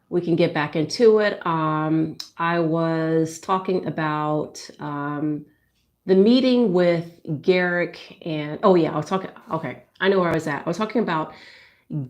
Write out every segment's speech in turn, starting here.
we can get back into it. I was talking about the meeting with Garrick and oh yeah, I was talking. Okay, I know where I was at. I was talking about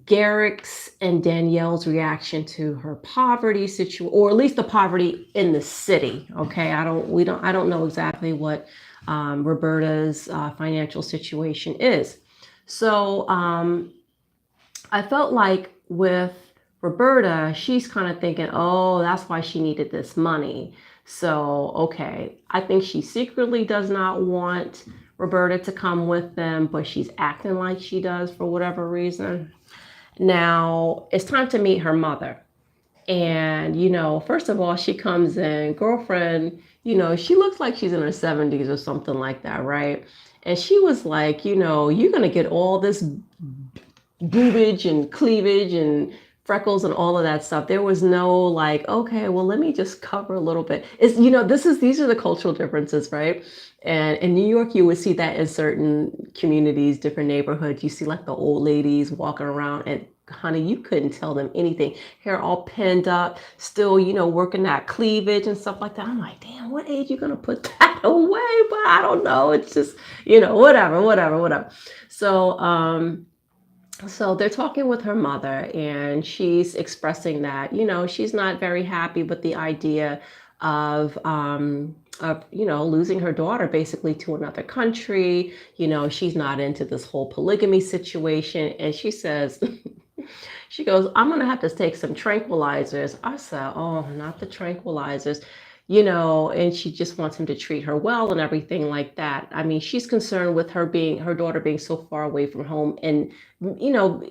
Garrick's and Danielle's reaction to her poverty situation, or at least the poverty in the city. Okay, I don't know exactly what Roberta's financial situation is. So I felt like with Roberta, she's kind of thinking, oh, that's why she needed this money. So, okay, I think she secretly does not want Roberta to come with them, but she's acting like she does for whatever reason. Now, it's time to meet her mother. And, first of all, she comes in, girlfriend, she looks like she's in her 70s or something like that, right? And she was like, you're going to get all this boobage and cleavage and freckles and all of that stuff. There was no like, okay, well, let me just cover a little bit. It's, these are the cultural differences, right? And in New York, you would see that in certain communities, different neighborhoods. You see like the old ladies walking around and honey, you couldn't tell them anything. Hair all pinned up, still, working that cleavage and stuff like that. I'm like, damn, what age you gonna put that away? But I don't know. It's just, whatever. So, so they're talking with her mother, and she's expressing that, she's not very happy with the idea of losing her daughter basically to another country. She's not into this whole polygamy situation. And she says, she goes, I'm going to have to take some tranquilizers. I said, oh, not the tranquilizers. And she just wants him to treat her well and everything like that. I mean, she's concerned with her daughter being so far away from home, and you know,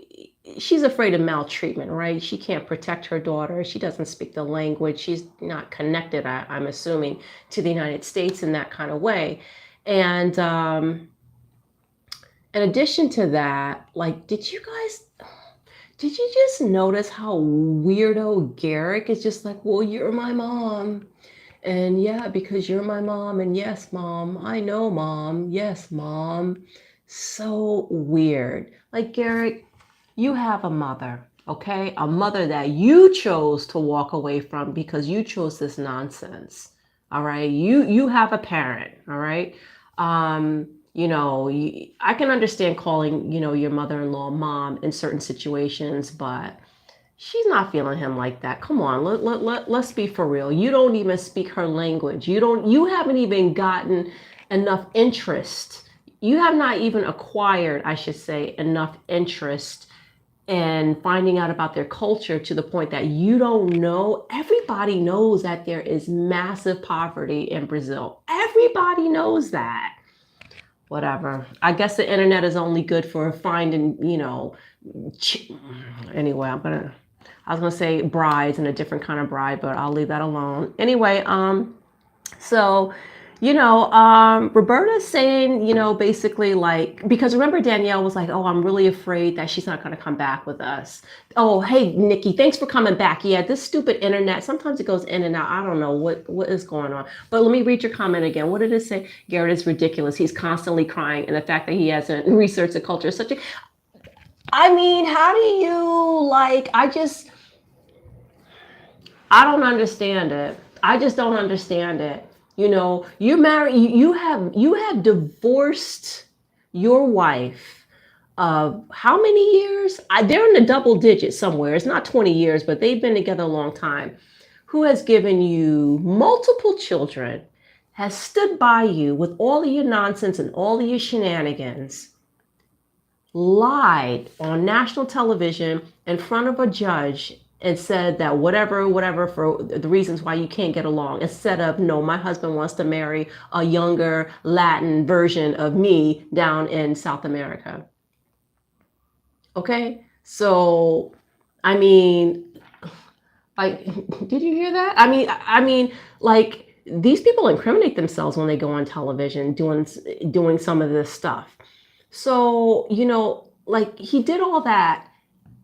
she's afraid of maltreatment, right? She can't protect her daughter. She doesn't speak the language. She's not connected, I'm assuming, to the United States in that kind of way. And in addition to that, like, did you just notice how weirdo Garrick is just like, well, you're my mom. And yeah, because you're my mom. And yes, mom, I know, mom. Yes, mom. So weird. Like, Garrick, you have a mother, okay? A mother that you chose to walk away from because you chose this nonsense. All right. You have a parent, all right? I can understand calling, your mother-in-law mom in certain situations, but she's not feeling him like that. Come on, let's be for real. You don't even speak her language. You haven't even gotten enough interest. You have not even acquired, I should say, enough interest in finding out about their culture to the point that you don't know. Everybody knows that there is massive poverty in Brazil. Everybody knows that. Whatever. I guess the internet is only good for finding, anyway, I was gonna say brides and a different kind of bride, but I'll leave that alone. Anyway, so Roberta's saying, basically like, because remember Danielle was like, oh, I'm really afraid that she's not gonna come back with us. Oh, hey Nikki, thanks for coming back. Yeah, this stupid internet, sometimes it goes in and out. I don't know what is going on. But let me read your comment again. What did it say? Garrett is ridiculous. He's constantly crying, and the fact that he hasn't researched the culture is such a, I mean, how do you like, I don't understand it. I just don't understand it. You marry, you have divorced your wife of how many years? They're in the double digits somewhere. It's not 20 years, but they've been together a long time. Who has given you multiple children, has stood by you with all of your nonsense and all of your shenanigans, lied on national television in front of a judge and said that whatever for the reasons why you can't get along, instead of, no, my husband wants to marry a younger Latin version of me down in South America. Okay, so I mean, like, did you hear that? I mean, like, these people incriminate themselves when they go on television doing some of this stuff. So, like, he did all that,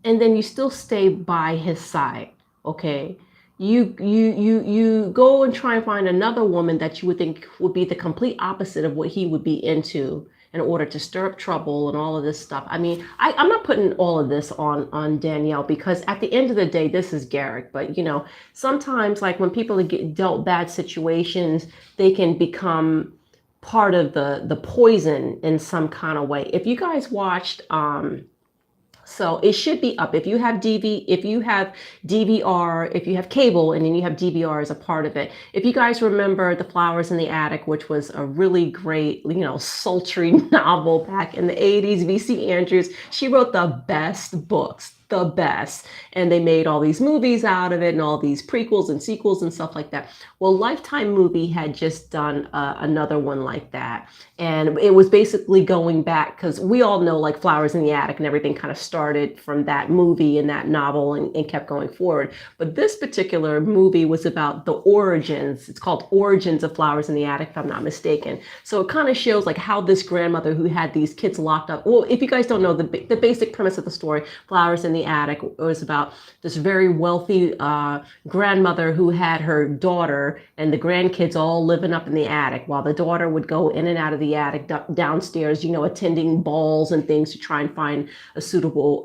and then you still stay by his side. Okay. You go and try and find another woman that you would think would be the complete opposite of what he would be into. in order to stir up trouble and all of this stuff. I mean, I'm not putting all of this on Danielle, because at the end of the day, this is Garrick. But sometimes, like, when people get dealt bad situations, they can become part of the poison in some kind of way. If you guys watched, so it should be up. If you have DVR, if you have cable, and then you have DVR as a part of it. If you guys remember The Flowers in the Attic, which was a really great, sultry novel back in the 80s, VC Andrews, she wrote the best books, the best. And they made all these movies out of it, and all these prequels and sequels and stuff like that. Well, Lifetime Movie had just done another one like that. And it was basically going back, because we all know, like, Flowers in the Attic and everything kind of started from that movie and that novel, and kept going forward. But this particular movie was about the origins. It's called Origins of Flowers in the Attic, if I'm not mistaken. So it kind of shows, like, how this grandmother who had these kids locked up. Well, if you guys don't know, the basic premise of the story, Flowers in the Attic, was about this very wealthy grandmother who had her daughter and the grandkids all living up in the attic, while the daughter would go in and out of the attic downstairs, attending balls and things to try and find a suitable,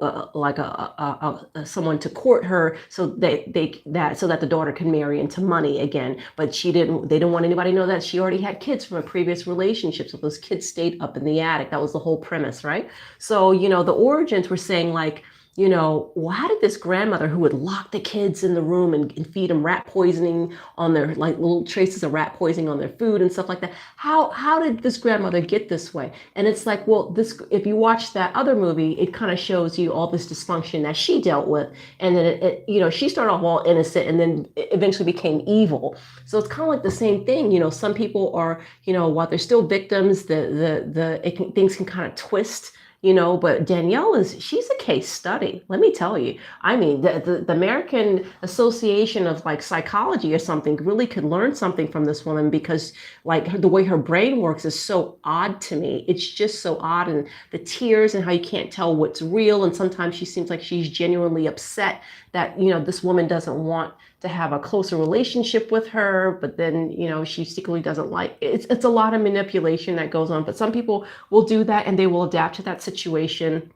someone to court her, so that the daughter can marry into money again. But they didn't want anybody to know that she already had kids from a previous relationship, so those kids stayed up in the attic. That was the whole premise, right? So the origins were saying, like, well, how did this grandmother, who would lock the kids in the room and feed them rat poisoning on their, like, little traces of rat poisoning on their food and stuff like that, how did this grandmother get this way? And it's like, well, if you watch that other movie, it kind of shows you all this dysfunction that she dealt with. And then she started off all innocent, and then eventually became evil. So it's kind of like the same thing. Some people are, while they're still victims, things can kind of twist. But Danielle she's a case study. Let me tell you. I mean, the American Association of, like, Psychology or something really could learn something from this woman, because, like, the way her brain works is so odd to me. It's just so odd. And the tears, and how you can't tell what's real. And sometimes she seems like she's genuinely upset that, this woman doesn't want to have a closer relationship with her, but then, she secretly doesn't like it. It's a lot of manipulation that goes on. But some people will do that, and they will adapt to that situation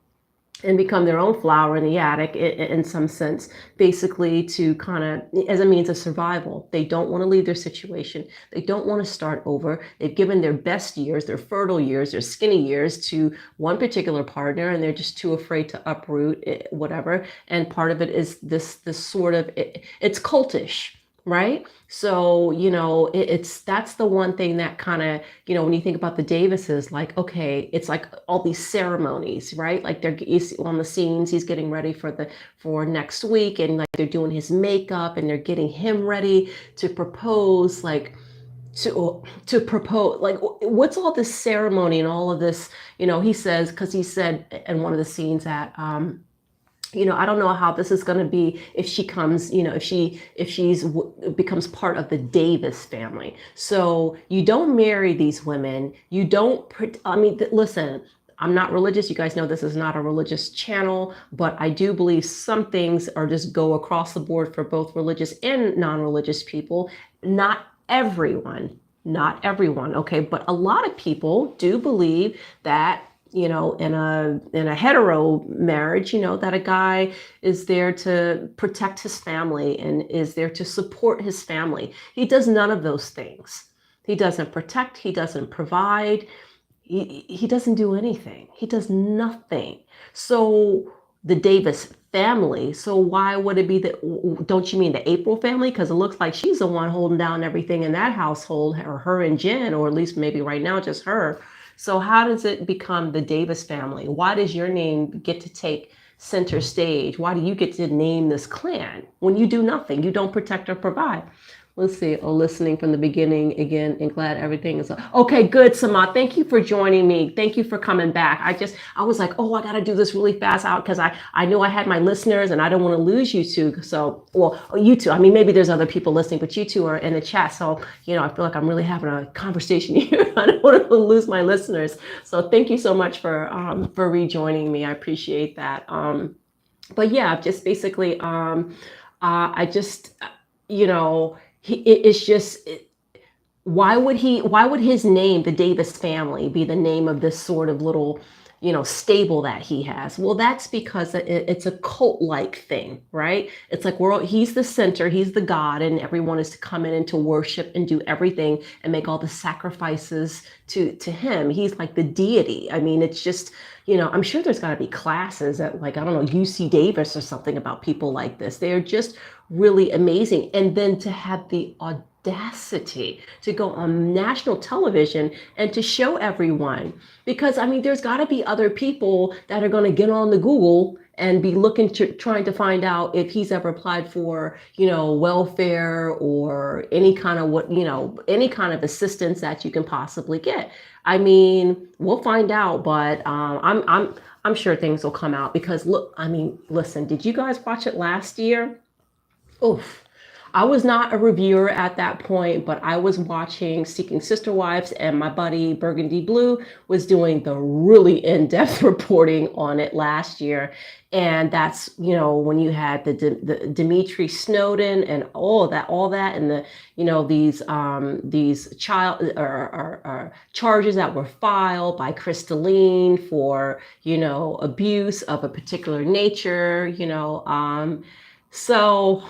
and become their own flower in the attic, in some sense, basically to kind of, as a means of survival. They don't want to leave their situation. They don't want to start over. They've given their best years, their fertile years, their skinny years to one particular partner, and they're just too afraid to uproot it, whatever. And part of it is this sort of, it's cultish. Right. So, that's the one thing that kind of, when you think about the Davises, like, okay, it's like all these ceremonies, right? Like, they're on the scenes, he's getting ready for next week, and, like, they're doing his makeup, and they're getting him ready to propose, like, to propose, like, what's all this ceremony and all of this, he says, because he said in one of the scenes that, I don't know how this is going to be if she comes, if she's becomes part of the Davis family. So you don't marry these women. You don't, listen, I'm not religious. You guys know this is not a religious channel, but I do believe some things are just go across the board for both religious and non-religious people. Not everyone, okay? But a lot of people do believe that, in a hetero marriage, that a guy is there to protect his family and is there to support his family. He does none of those things. He doesn't protect. He doesn't provide. He doesn't do anything. He does nothing. So the Davis family. So why would it be don't you mean the April family? Because it looks like she's the one holding down everything in that household, or her and Jen, or at least maybe right now just her. So how does it become the Davis family? Why does your name get to take center stage? Why do you get to name this clan when you do nothing? You don't protect or provide. Let's see. Oh, listening from the beginning again, and glad everything is okay. Good, Samad. Thank you for joining me. Thank you for coming back. I was like, oh, I got to do this really fast out, because I knew I had my listeners, and I don't want to lose you two. So, well, you two. I mean, maybe there's other people listening, but you two are in the chat. So, I feel like I'm really having a conversation here. I don't want to lose my listeners. So, thank you so much for rejoining me. I appreciate that. But yeah, just basically, I just, it's just, why would his name, the Davis family, be the name of this sort of little, stable that he has? Well, that's because it's a cult like thing, right? It's like he's the center, he's the god, and everyone is to come in and to worship and do everything and make all the sacrifices to him. He's like the deity. I mean, it's just, I'm sure there's got to be classes at, like, I don't know, UC Davis or something about people like this. They are just really amazing. And then to have the audacity to go on national television and to show everyone, because I mean, there's got to be other people that are going to get on the Google and be looking to trying to find out if he's ever applied for, welfare or any kind of any kind of assistance that you can possibly get. I mean, we'll find out, but I'm sure things will come out, because look, I mean, listen, did you guys watch it last year? Oof. I was not a reviewer at that point, but I was watching Seeking Sister Wives, and my buddy Burgundy Blue was doing the really in-depth reporting on it last year. And that's, when you had the Dimitri Snowden and all that, and these child or charges that were filed by Crystalline for, abuse of a particular nature, so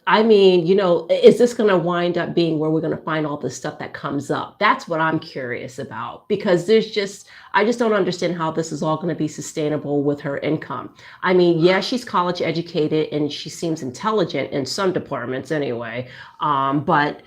I mean, is this going to wind up being where we're going to find all the stuff that comes up? That's what I'm curious about, because I just don't understand how this is all going to be sustainable with her income. I mean, yeah, she's college educated and she seems intelligent in some departments anyway. But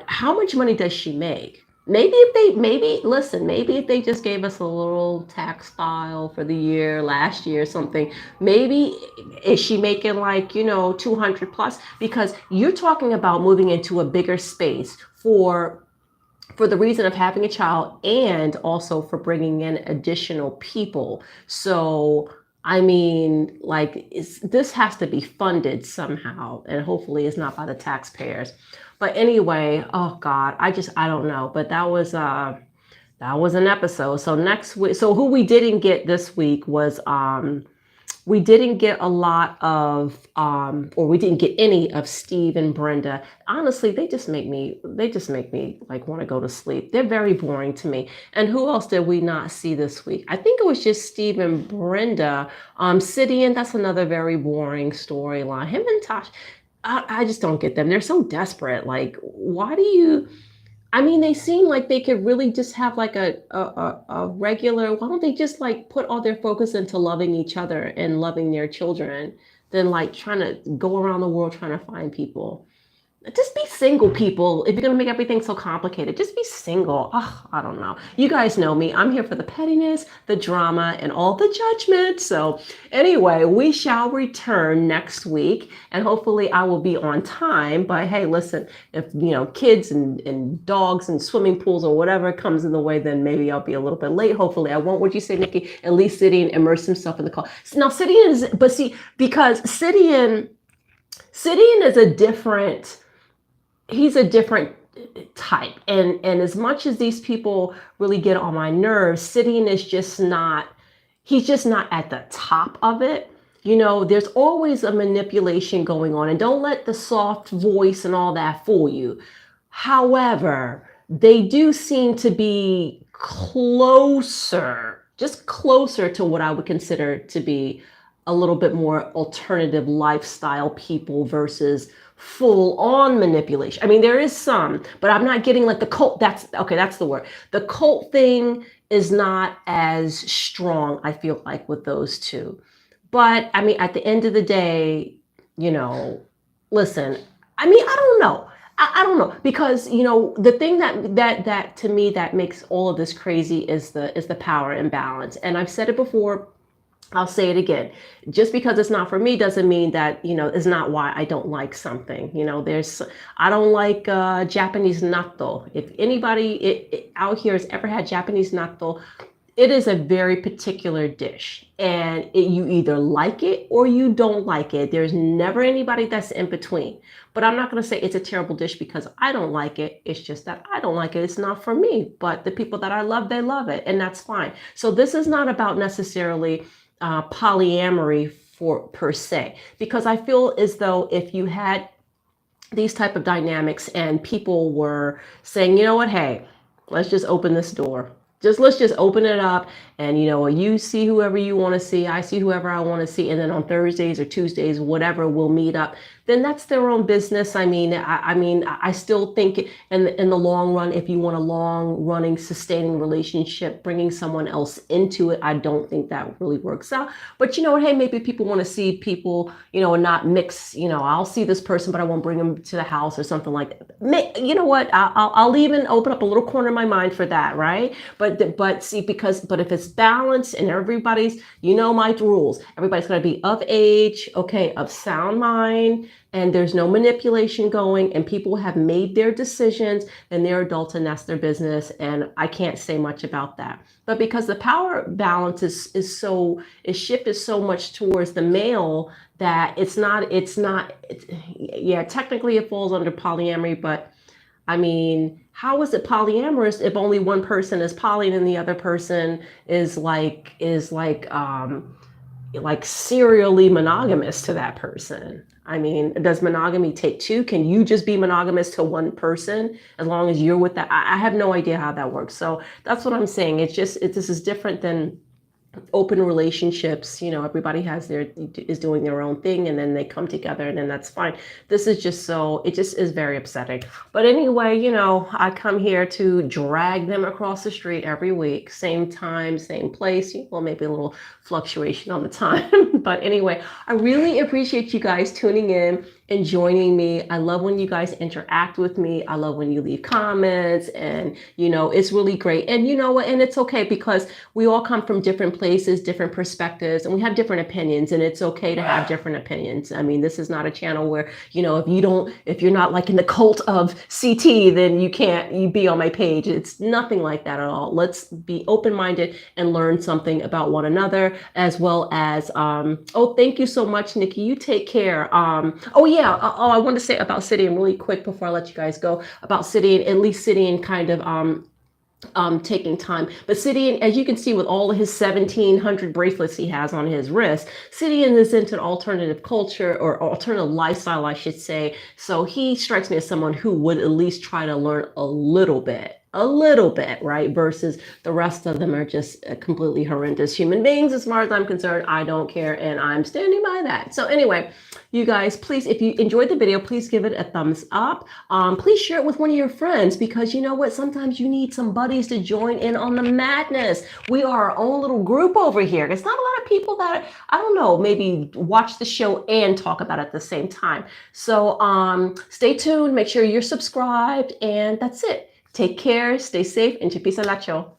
how much money does she make? Maybe if they just gave us a little tax file for the year, last year, something, maybe is she making like, 200 plus? Because you're talking about moving into a bigger space for the reason of having a child, and also for bringing in additional people. So, I mean, like, this has to be funded somehow, and hopefully it's not by the taxpayers. But anyway, oh God, I don't know. But that was an episode. So next week, so who we didn't get this week was we didn't get a lot of or we didn't get any of Steve and Brenda. Honestly, they just make me like want to go to sleep. They're very boring to me. And who else did we not see this week? I think it was just Steve and Brenda. Sidian, that's another very boring storyline. Him and Tosh, I just don't get them. They're so desperate. Like, why do you? I mean, they seem like they could really just have like a regular. Why don't they just like put all their focus into loving each other and loving their children, than like trying to go around the world trying to find people? Just be single, people. If you're gonna make everything so complicated, just be single. Ugh, I don't know. You guys know me. I'm here for the pettiness, the drama, and all the judgment. So anyway, we shall return next week, and hopefully I will be on time. But hey, listen, if kids and dogs and swimming pools or whatever comes in the way, then maybe I'll be a little bit late. Hopefully I won't. What'd you say, Nikki? At least Sidian immerse himself in the call. Now Sidian is, but see, because Sidian is a different. He's a different type, and as much as these people really get on my nerves, Sidian is just not. He's just not at the top of it. There's always a manipulation going on, and don't let the soft voice and all that fool you. However, they do seem to be closer, just closer to what I would consider to be a little bit more alternative lifestyle people versus full on manipulation. I mean, there is some, but I'm not getting like the cult. That's the word. The cult thing is not as strong, I feel like, with those two. But I mean, at the end of the day, listen, I mean, I don't know. I don't know, because the thing that to me that makes all of this crazy is the power imbalance. And I've said it before, I'll say it again. Just because it's not for me doesn't mean that, it's not why I don't like something. I don't like Japanese natto. If anybody out here has ever had Japanese natto, it is a very particular dish, and you either like it or you don't like it. There's never anybody that's in between. But I'm not going to say it's a terrible dish because I don't like it. It's just that I don't like it. It's not for me. But the people that I love, they love it, and that's fine. So this is not about necessarily polyamory per se, because I feel as though if you had these type of dynamics, and people were saying, you know what, hey, let's just open this door. Let's just open it up, and you see whoever you want to see, I see whoever I want to see, and then on Thursdays or Tuesdays, whatever, we'll meet up. Then that's their own business. I still think in the long run, if you want a long running, sustaining relationship, bringing someone else into it, I don't think that really works out. But you know what? Hey, maybe people want to see people, and not mix. I'll see this person, but I won't bring them to the house or something like that. You know what? I'll even open up a little corner in my mind for that, right? But see, but if it's balanced and everybody's, my rules. Everybody's got to be of age, okay, of sound mind, and there's no manipulation going, and people have made their decisions, and they're adults, and that's their business, and I can't say much about that. But because the power balance is shifted so much towards the male, that yeah, technically it falls under polyamory, but how is it polyamorous if only one person is poly and the other person is like serially monogamous to that person? Does monogamy take two? Can you just be monogamous to one person as long as you're with that? I have no idea how that works. So that's what I'm saying. This is different than open relationships. Everybody is doing their own thing, and then they come together, and then that's fine. This is it just is very upsetting. But anyway, I come here to drag them across the street every week, same time, same place. Maybe a little fluctuation on the time. But anyway, I really appreciate you guys tuning in and joining me. I love when you guys interact with me. I love when you leave comments, and it's really great. And you know what? And it's okay, because we all come from different places, different perspectives, and we have different opinions, and it's okay to have different opinions. This is not a channel where, if you're not like in the cult of CT, then you be on my page. It's nothing like that at all. Let's be open-minded and learn something about one another, as well as, thank you so much, Nikki. You take care. I want to say about Sidian really quick before I let you guys go, about Sidian, at least Sidian kind of taking time. But Sidian, as you can see with all of his 1,700 bracelets he has on his wrist, Sidian is into alternative culture, or alternative lifestyle, I should say. So he strikes me as someone who would at least try to learn a little bit, right? Versus the rest of them are just completely horrendous human beings. As far as I'm concerned, I don't care, and I'm standing by that. So anyway, you guys, please, if you enjoyed the video, please give it a thumbs up. Please share it with one of your friends, because you know what? Sometimes you need some buddies to join in on the madness. We are our own little group over here. There's not a lot of people that, I don't know, maybe watch the show and talk about it at the same time. So stay tuned, make sure you're subscribed, and that's it. Take care, stay safe, and Chipisa Lacho.